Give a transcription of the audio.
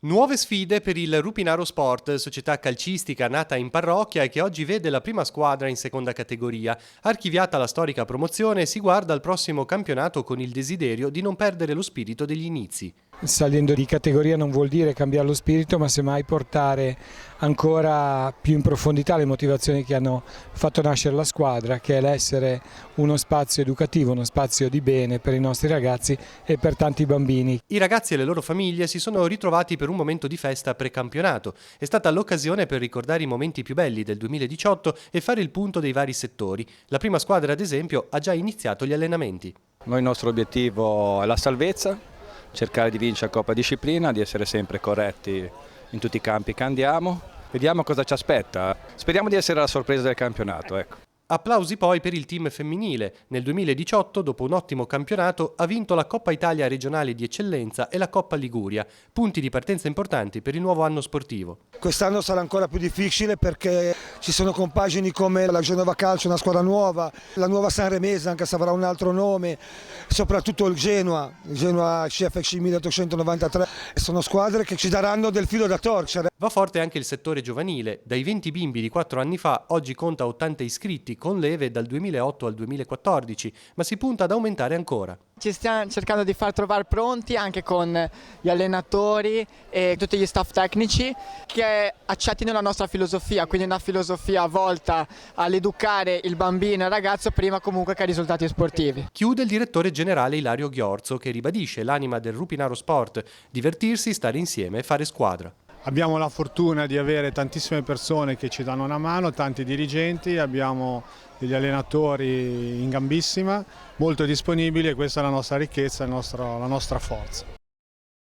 Nuove sfide per il Rupinaro Sport, società calcistica nata in parrocchia e che oggi vede la prima squadra in seconda categoria. Archiviata la storica promozione, si guarda al prossimo campionato con il desiderio di non perdere lo spirito degli inizi. Salendo di categoria non vuol dire cambiare lo spirito, ma semmai portare ancora più in profondità le motivazioni che hanno fatto nascere la squadra, che è l'essere uno spazio educativo, uno spazio di bene per i nostri ragazzi e per tanti bambini. I ragazzi e le loro famiglie si sono ritrovati per un momento di festa precampionato. È stata l'occasione per ricordare i momenti più belli del 2018 e fare il punto dei vari settori. La prima squadra, ad esempio, ha già iniziato gli allenamenti. Il nostro obiettivo è la salvezza. Cercare di vincere Coppa Disciplina, di essere sempre corretti in tutti i campi che andiamo. Vediamo cosa ci aspetta. Speriamo di essere la sorpresa del campionato. Ecco. Applausi poi per il team femminile. Nel 2018, dopo un ottimo campionato, ha vinto la Coppa Italia regionale di eccellenza e la Coppa Liguria. Punti di partenza importanti per il nuovo anno sportivo. Quest'anno sarà ancora più difficile perché ci sono compagini come la Genova Calcio, una squadra nuova, la nuova Sanremese, anche se avrà un altro nome, soprattutto il Genoa CFC 1893. Sono squadre che ci daranno del filo da torcere. Va forte anche il settore giovanile. Dai 20 bimbi di 4 anni fa, oggi conta 80 iscritti, con leve dal 2008 al 2014, ma si punta ad aumentare ancora. Ci stiamo cercando di far trovare pronti anche con gli allenatori e tutti gli staff tecnici che accettino la nostra filosofia, quindi una filosofia volta all'educare il bambino e il ragazzo prima comunque che ai risultati sportivi. Chiude il direttore generale Ilario Ghiorzo, che ribadisce l'anima del Rupinaro Sport: divertirsi, stare insieme e fare squadra. Abbiamo la fortuna di avere tantissime persone che ci danno una mano, tanti dirigenti, abbiamo degli allenatori in gambissima, molto disponibili, e questa è la nostra ricchezza, la nostra forza.